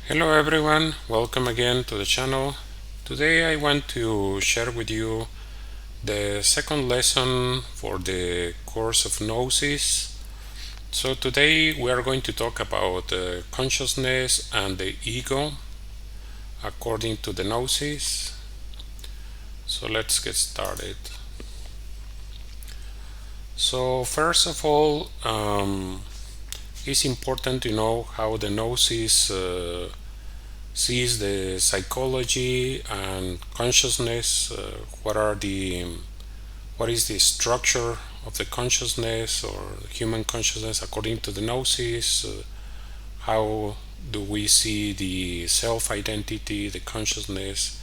Hello everyone, welcome again to the channel. Today I want to share with you the second lesson for the course of Gnosis. So today we are going to talk about consciousness and the ego according to the Gnosis. So let's get started. So first of all, it's important to know how the Gnosis sees the psychology and consciousness. What is the structure of the consciousness or human consciousness according to the Gnosis? How do we see the self-identity, the consciousness?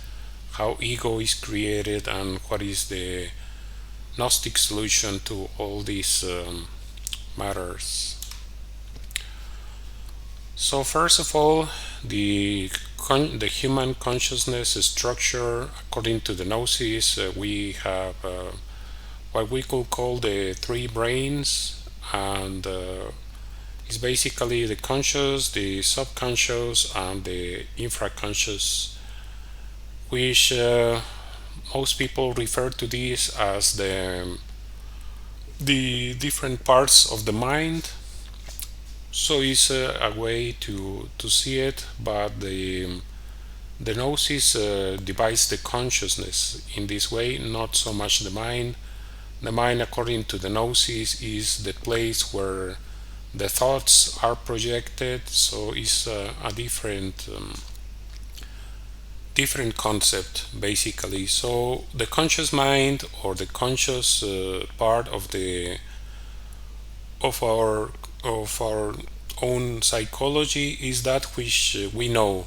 How ego is created, and what is the Gnostic solution to all these matters? So first of all, the human consciousness structure according to the Gnosis, we have what we could call the three brains, and it's basically the conscious, the subconscious, and the infraconscious, which most people refer to this as the different parts of the mind. So it's a way to see it, but the Gnosis divides the consciousness in this way, not so much the mind. The mind, according to the Gnosis, is the place where the thoughts are projected, so it's a different concept basically. So the conscious mind, or the conscious part of our own psychology, is that which we know.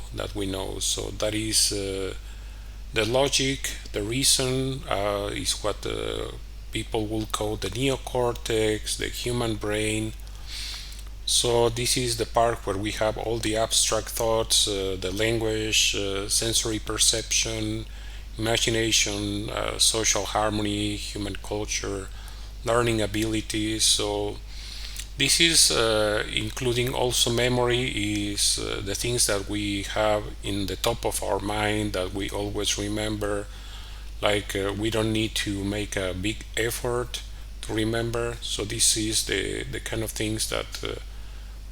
So that is the logic, the reason, is what people will call the neocortex, the human brain. So this is the part where we have all the abstract thoughts, the language, sensory perception, imagination, social harmony, human culture, learning abilities. So this is including also memory, is the things that we have in the top of our mind that we always remember. Like we don't need to make a big effort to remember. So this is the kind of things that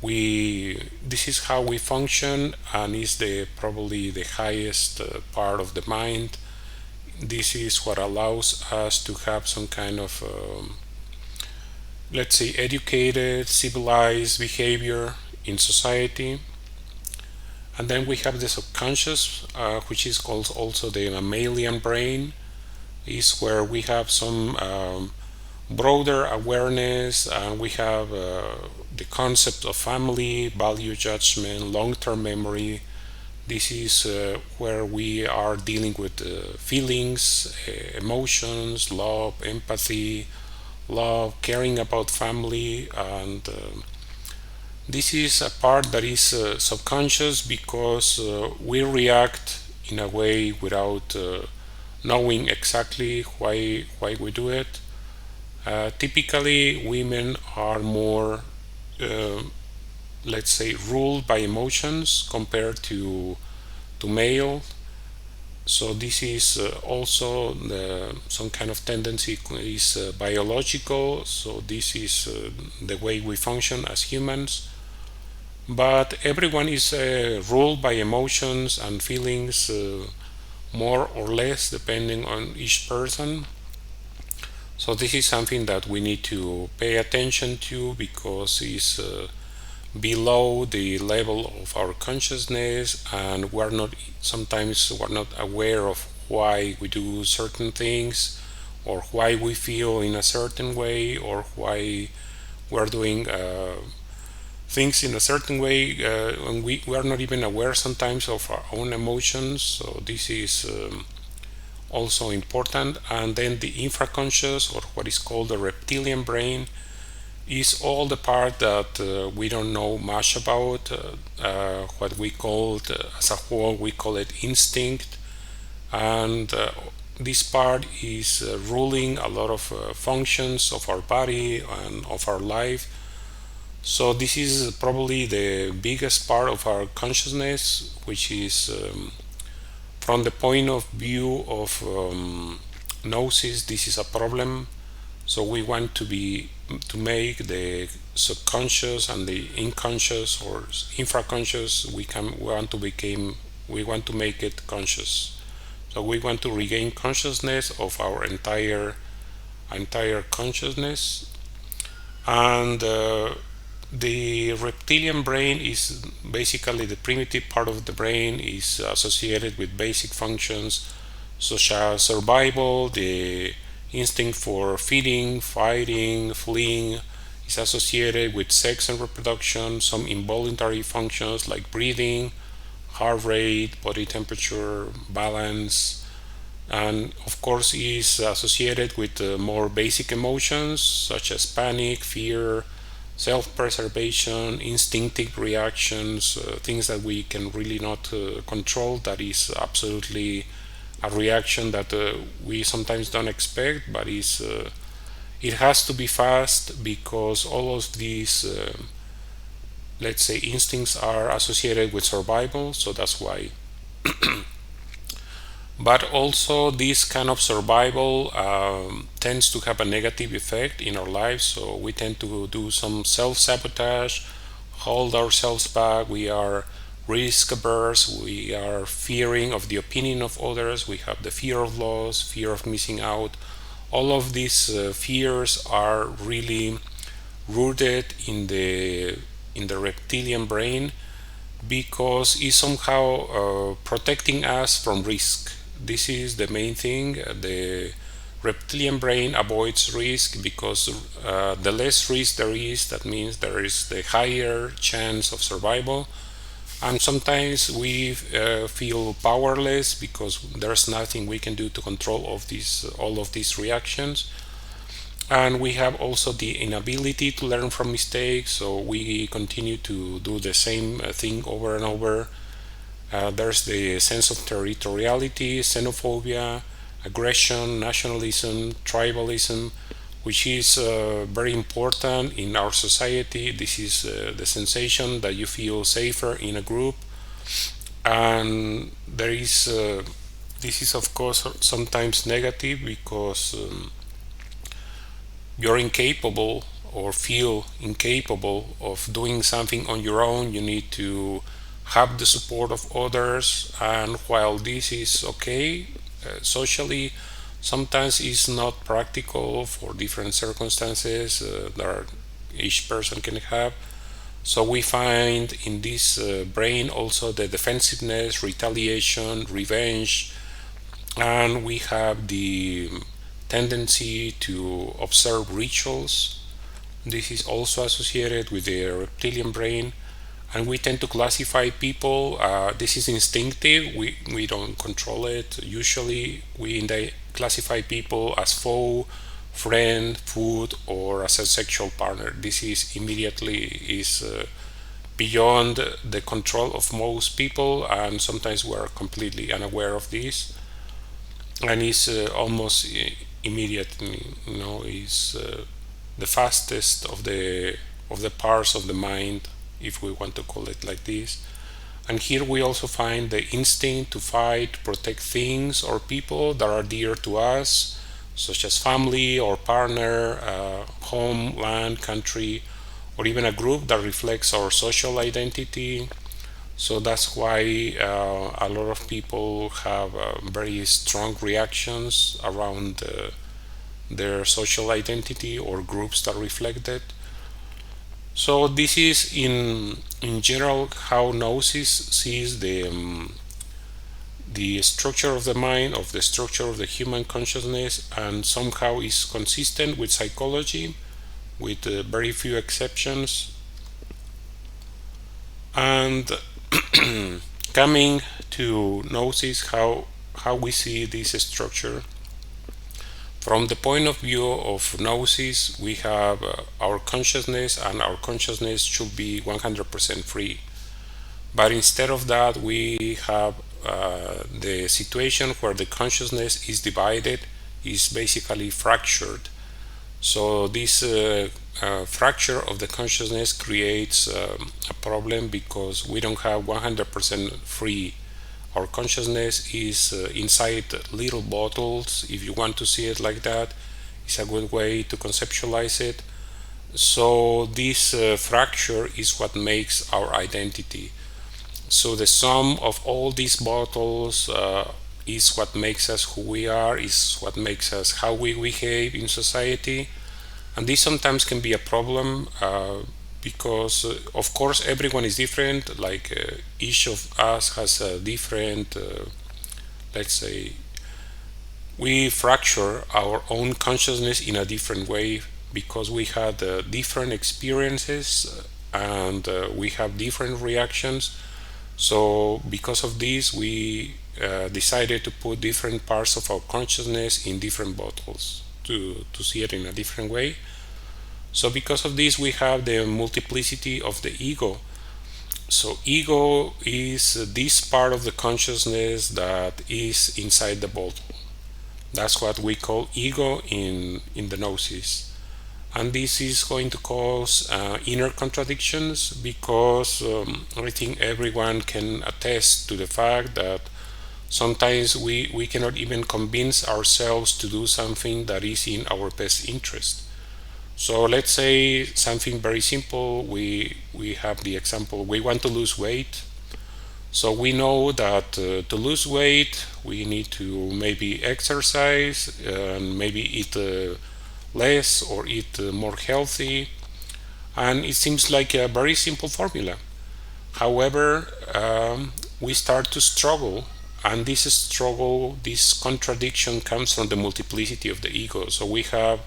this is how we function, and is the probably the highest part of the mind. This is what allows us to have some kind of let's say educated, civilized behavior in society. And then we have the subconscious, which is called also the mammalian brain, is where we have some broader awareness, and we have the concept of family, value judgment, long-term memory. This is where we are dealing with feelings, emotions, love, empathy, caring about family, and this is a part that is subconscious, because we react in a way without knowing exactly why we do it. Typically, women are more, let's say, ruled by emotions compared to male. So this is also some kind of tendency is biological. So this is the way we function as humans. But everyone is ruled by emotions and feelings, more or less, depending on each person. So this is something that we need to pay attention to, because it's below the level of our consciousness, and sometimes we're not aware of why we do certain things, or why we feel in a certain way, or why we're doing things in a certain way, and we are not even aware sometimes of our own emotions. So this is also important. And then the infraconscious, or what is called the reptilian brain, is all the part that we don't know much about. What we call, as a whole, we call it instinct. And this part is ruling a lot of functions of our body and of our life. So this is probably the biggest part of our consciousness, which is from the point of view of gnosis. This is a problem. So we want to make the subconscious and the unconscious or infraconscious. We want to make it conscious. So we want to regain consciousness of our entire consciousness. And the reptilian brain is basically the primitive part of the brain, is associated with basic functions such as survival. The instinct for feeding, fighting, fleeing is associated with sex and reproduction. Some involuntary functions like breathing, heart rate, body temperature, balance, and of course is associated with more basic emotions such as panic, fear, self-preservation, instinctive reactions, things that we can really not control. That is absolutely a reaction that we sometimes don't expect, but it has to be fast because all of these let's say instincts are associated with survival, so that's why. But also this kind of survival tends to have a negative effect in our lives, so we tend to do some self-sabotage, hold ourselves back. We are risk averse, we are fearing of the opinion of others, we have the fear of loss, fear of missing out. All of these fears are really rooted in the reptilian brain because it's somehow protecting us from risk. This is the main thing. The reptilian brain avoids risk because the less risk there is, that means there is the higher chance of survival. And sometimes we feel powerless because there's nothing we can do to control all of these reactions. And we have also the inability to learn from mistakes, so we continue to do the same thing over and over. There's the sense of territoriality, xenophobia, aggression, nationalism, tribalism, which is very important in our society. This is the sensation that you feel safer in a group. And this is of course sometimes negative because you're incapable or feel incapable of doing something on your own. You need to have the support of others, and while this is okay socially, sometimes it's not practical for different circumstances that each person can have. So we find in this brain also the defensiveness, retaliation, revenge, and we have the tendency to observe rituals. This is also associated with the reptilian brain, and we tend to classify people. This is instinctive. We don't control it. Usually, we classify people as foe, friend, food, or as a sexual partner. This is immediately beyond the control of most people, and sometimes we're completely unaware of this. And it's almost immediate. Is the fastest of the parts of the mind, if we want to call it like this. And here we also find the instinct to fight, protect things or people that are dear to us, such as family or partner, home, land, country, or even a group that reflects our social identity. So that's why a lot of people have very strong reactions around their social identity or groups that reflect it. So this is in general how Gnosis sees the structure of the mind, of the structure of the human consciousness, and somehow is consistent with psychology, with very few exceptions. And coming to Gnosis, how we see this structure. From the point of view of Gnosis, we have our consciousness, and our consciousness should be 100% free. But instead of that, we have the situation where the consciousness is divided, is basically fractured. So this fracture of the consciousness creates a problem because we don't have 100% free. Our consciousness is inside little bottles, if you want to see it like that. It's a good way to conceptualize it. So this fracture is what makes our identity. So the sum of all these bottles is what makes us who we are, is what makes us how we behave in society. And this sometimes can be a problem because, of course, everyone is different. Like each of us has a different, let's say, we fracture our own consciousness in a different way because we had different experiences and we have different reactions. So because of this, we decided to put different parts of our consciousness in different bottles to see it in a different way. So because of this, we have the multiplicity of the ego. So ego is this part of the consciousness that is inside the bottle. That's what we call ego in the Gnosis. And this is going to cause inner contradictions because I think everyone can attest to the fact that sometimes we cannot even convince ourselves to do something that is in our best interest. So let's say something very simple. We have the example, we want to lose weight. So we know that to lose weight, we need to maybe exercise and maybe eat less or eat more healthy. And it seems like a very simple formula. However, we start to struggle, and this struggle, this contradiction comes from the multiplicity of the ego. So we have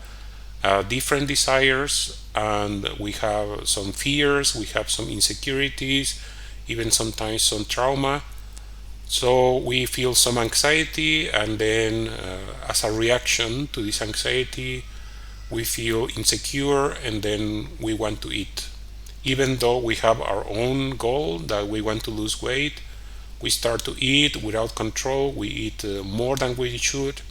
different desires, and we have some fears, we have some insecurities, even sometimes some trauma. So we feel some anxiety, and then as a reaction to this anxiety, we feel insecure, and then we want to eat. Even though we have our own goal that we want to lose weight, we start to eat without control. We eat more than we should.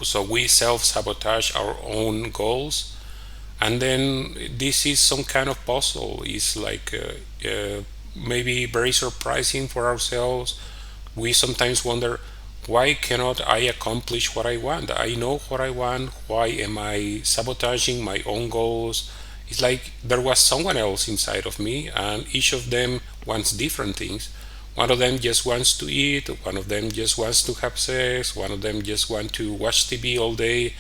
So we self-sabotage our own goals. And then this is some kind of puzzle. It's like maybe very surprising for ourselves. We sometimes wonder, why cannot I accomplish what I want? I know what I want. Why am I sabotaging my own goals? It's like there was someone else inside of me, and each of them wants different things. One of them just wants to eat, one of them just wants to have sex, one of them just wants to watch TV all day,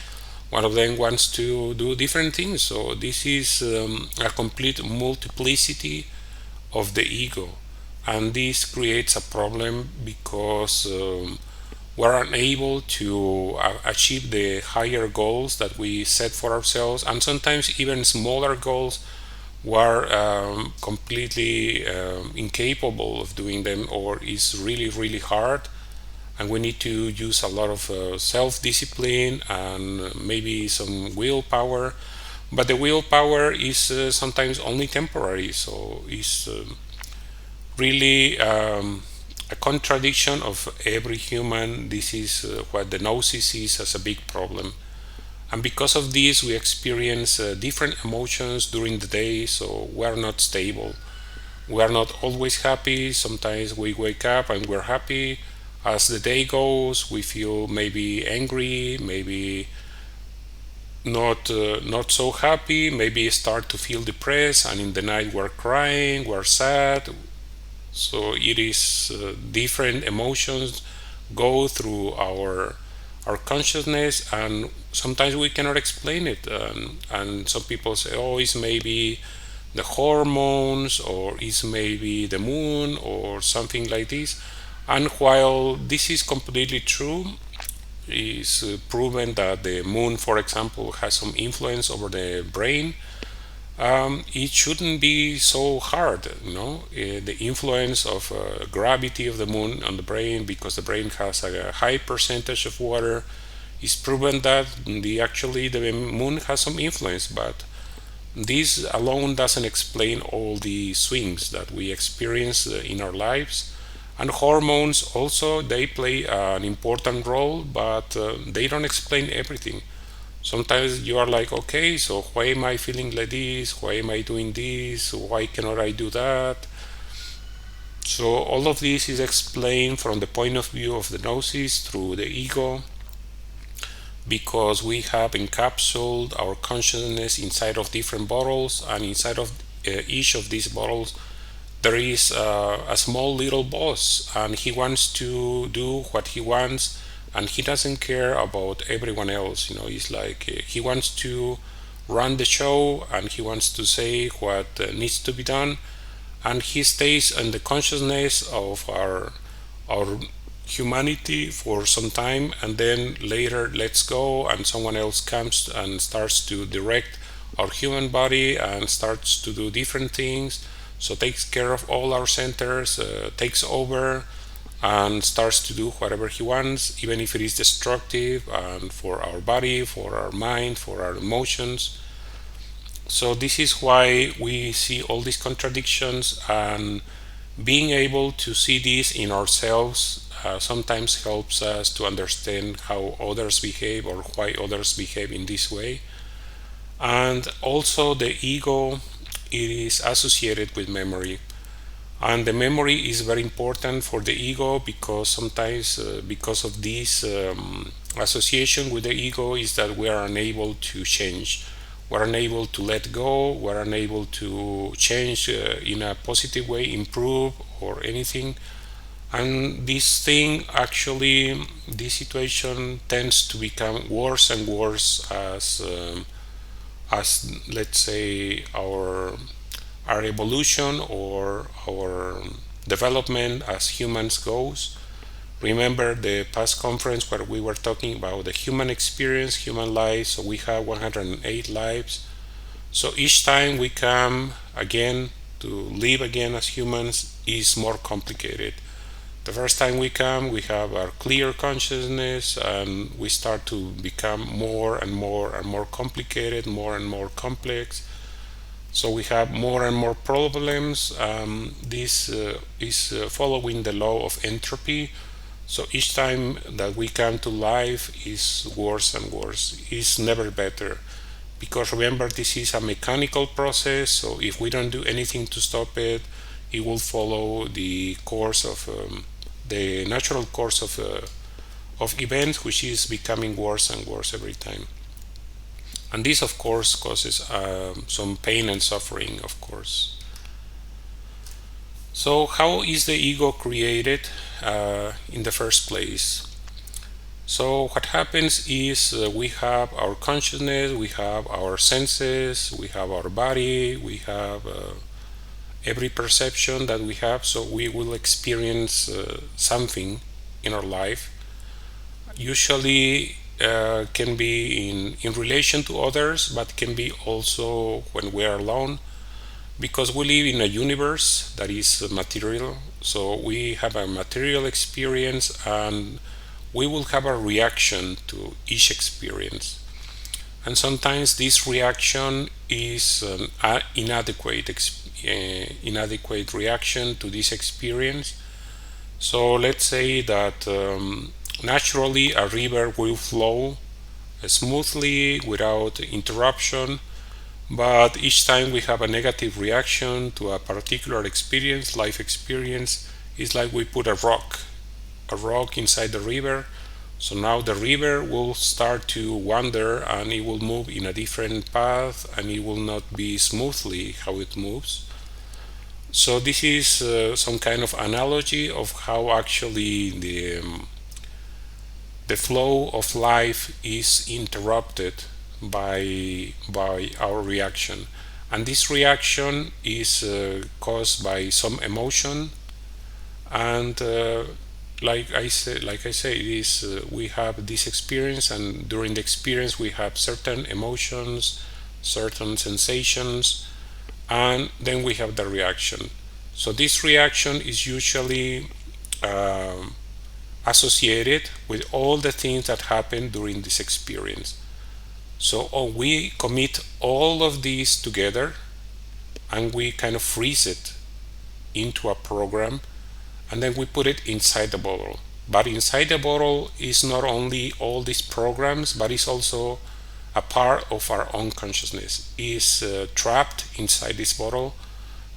one of them wants to do different things. So this is a complete multiplicity of the ego, and this creates a problem because we're unable to achieve the higher goals that we set for ourselves, and sometimes even smaller goals we're completely incapable of doing them, or is really really hard, and we need to use a lot of self-discipline and maybe some willpower. But the willpower is sometimes only temporary, so it's really a contradiction of every human. This is what the Gnosis sees as a big problem. And because of this, we experience different emotions during the day, so we're not stable. We are not always happy. Sometimes we wake up and we're happy. As the day goes, we feel maybe angry, maybe not so happy, maybe start to feel depressed, and in the night we're crying, we're sad. So it is different emotions go through our consciousness, and sometimes we cannot explain it. And some people say, oh, it's maybe the hormones, or it's maybe the moon, or something like this. And while this is completely true, it's proven that the moon, for example, has some influence over the brain. It shouldn't be so hard, the influence of gravity of the moon on the brain, because the brain has a high percentage of water. It's proven that actually the moon has some influence, but this alone doesn't explain all the swings that we experience in our lives. And hormones also, they play an important role, but they don't explain everything. Sometimes you are like, okay, so why am I feeling like this? Why am I doing this? Why cannot I do that? So all of this is explained from the point of view of the gnosis through the ego, because we have encapsulated our consciousness inside of different bottles, and inside of each of these bottles there is a small little boss, and he wants to do what he wants, and he doesn't care about everyone else. It's like he wants to run the show, and he wants to say what needs to be done, and he stays in the consciousness of our humanity for some time, and then later lets go, and someone else comes and starts to direct our human body and starts to do different things. So takes care of all our centers, takes over, and starts to do whatever he wants, even if it is destructive, and for our body, for our mind, for our emotions. So this is why we see all these contradictions, and being able to see this in ourselves sometimes helps us to understand how others behave, or why others behave in this way. And also the ego, it is associated with memory, and the memory is very important for the ego, because sometimes because of this association with the ego is that we are unable to change, we're unable to let go, we're unable to change in a positive way, improve or anything. And this thing actually, this situation tends to become worse and worse as let's say our evolution or our development as humans goes. Remember the past conference where we were talking about the human experience, human life. So we have 108 lives. So each time we come again to live again as humans is more complicated. The first time we come, we have our clear consciousness, and we start to become more and more and more complicated, more and more complex. So we have more and more problems. This is following the law of entropy. So each time that we come to life is worse and worse. It's never better. Because remember, this is a mechanical process. So if we don't do anything to stop it, it will follow the course of the natural course of events, which is becoming worse and worse every time. And this, of course, causes some pain and suffering, of course. So how is the ego created in the first place? So what happens is we have our consciousness, we have our senses, we have our body, we have every perception that we have. So we will experience something in our life. Usually can be in relation to others, but can be also when we are alone, because we live in a universe that is material. So we have a material experience, and we will have a reaction to each experience. And sometimes this reaction is an inadequate reaction to this experience. So let's say that naturally a river will flow smoothly without interruption, but each time we have a negative reaction to a particular experience, life experience, it's like we put a rock inside the river. So now the river will start to wander, and it will move in a different path, and it will not be smoothly how it moves. So this is some kind of analogy of how actually the flow of life is interrupted by our reaction, and this reaction is caused by some emotion. And like I say, it is we have this experience, and during the experience we have certain emotions, certain sensations, and then we have the reaction. So this reaction is usually associated with all the things that happen during this experience. So we commit all of these together, and we kind of freeze it into a program, and then we put it inside the bottle. But inside the bottle is not only all these programs, but it's also a part of our own consciousness is trapped inside this bottle,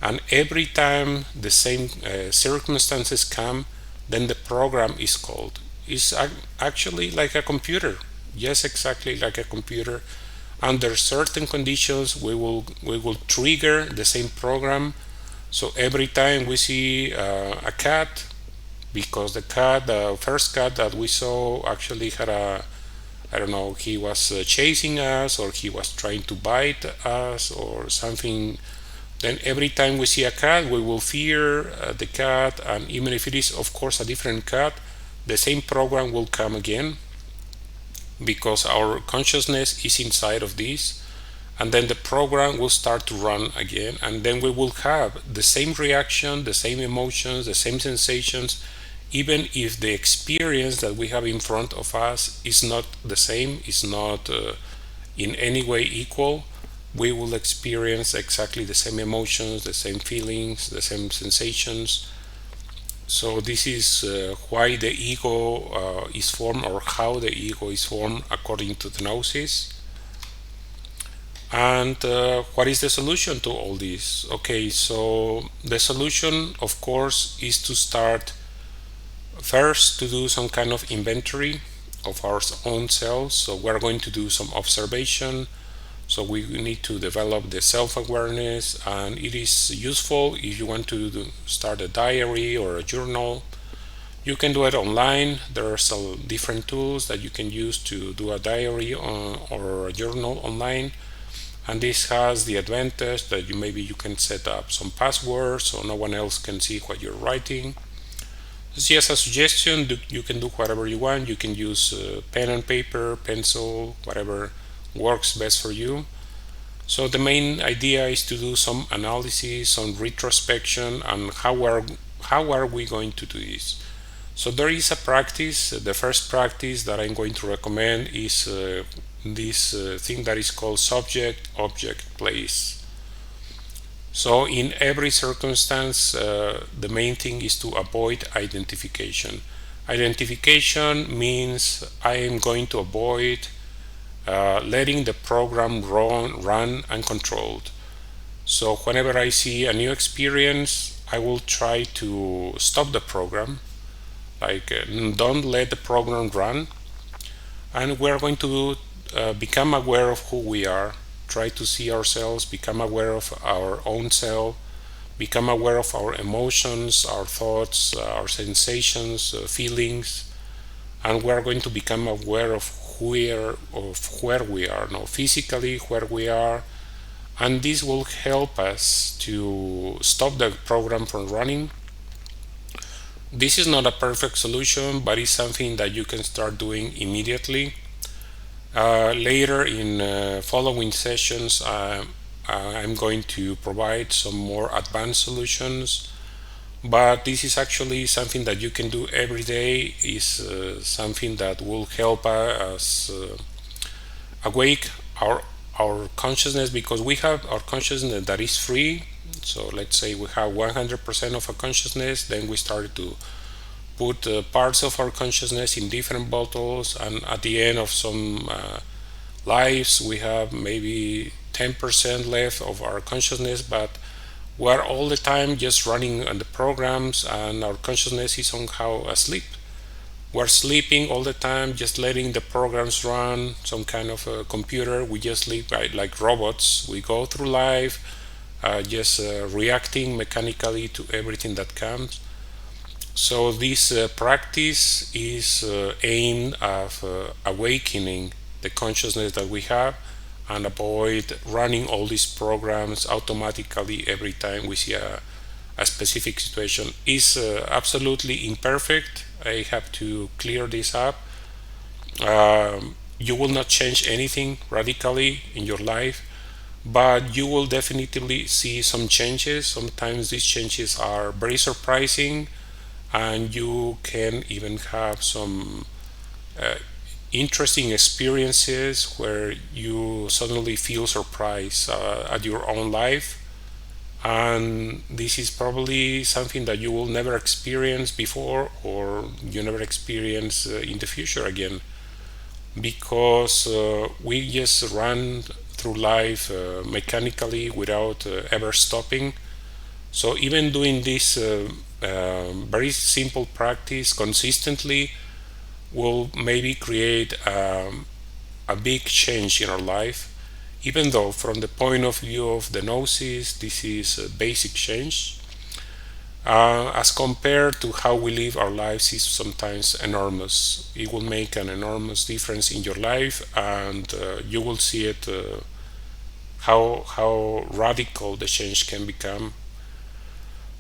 and every time the same circumstances come, then the program is called. It's actually like a computer. Yes, exactly like a computer. Under certain conditions, we will trigger the same program. So every time we see a cat, because the first cat that we saw actually had a, I don't know, he was chasing us, or he was trying to bite us or something. Then every time we see a cat, we will fear the cat, and even if it is, of course, a different cat, the same program will come again, because our consciousness is inside of this, and then the program will start to run again, and then we will have the same reaction, the same emotions, the same sensations, even if the experience that we have in front of us is not the same, is not in any way equal. We will experience exactly the same emotions, the same feelings, the same sensations. So this is why the ego is formed, or how the ego is formed according to the Gnosis. And what is the solution to all this? Okay, so the solution, of course, is to start first to do some kind of inventory of our own selves. So we're going to do some observation. So we need to develop the self-awareness, and it is useful if you want to start a diary or a journal. You can do it online. There are some different tools that you can use to do a diary or a journal online. And this has the advantage that maybe you can set up some passwords so no one else can see what you're writing. It's just a suggestion. You can do whatever you want. You can use pen and paper, pencil, whatever works best for you. So the main idea is to do some analysis, some retrospection, and how are we going to do this? So there is a practice. The first practice that I'm going to recommend is this thing that is called subject, object, place. So in every circumstance, the main thing is to avoid identification. Identification means I am going to avoid letting the program run uncontrolled. So whenever I see a new experience, I will try to stop the program, like don't let the program run, and we're going to become aware of who we are, try to see ourselves, become aware of our own self, become aware of our emotions, our thoughts, our sensations, feelings, and we're going to become aware of where we are now, physically where we are, and this will help us to stop the program from running. This is not a perfect solution, but it's something that you can start doing immediately. Later in following sessions, I'm going to provide some more advanced solutions, but this is actually something that you can do every day. Is something that will help us awake our consciousness, because we have our consciousness that is free. So let's say we have 100% of our consciousness, then we started to put parts of our consciousness in different bottles, and at the end of some lives we have maybe 10% left of our consciousness, but we're all the time just running on the programs, and our consciousness is somehow asleep. We're sleeping all the time, just letting the programs run, some kind of a computer. We just sleep like robots. We go through life just reacting mechanically to everything that comes. So this practice is aimed at awakening the consciousness that we have, and avoid running all these programs automatically every time we see a specific situation. Is absolutely imperfect. I have to clear this up. You will not change anything radically in your life, but you will definitely see some changes. Sometimes these changes are very surprising, and you can even have some interesting experiences where you suddenly feel surprised at your own life, and this is probably something that you will never experience before, or you never experience in the future again. because we just run through life mechanically without ever stopping. So even doing this very simple practice consistently will maybe create a big change in our life, even though from the point of view of the Gnosis this is a basic change. As compared to how we live our lives is sometimes enormous. It will make an enormous difference in your life, and you will see it how radical the change can become.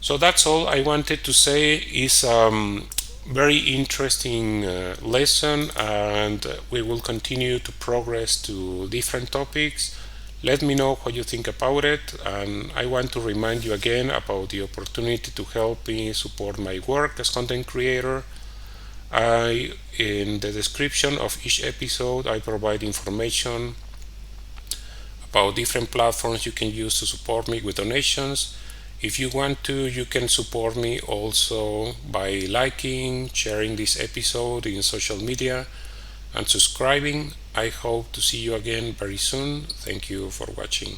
So that's all I wanted to say. Is very interesting lesson, and we will continue to progress to different topics. Let me know what you think about it, and I want to remind you again about the opportunity to help me support my work as content creator. In the description of each episode, I provide information about different platforms you can use to support me with donations. If you want to, you can support me also by liking, sharing this episode in social media, and subscribing. I hope to see you again very soon. Thank you for watching.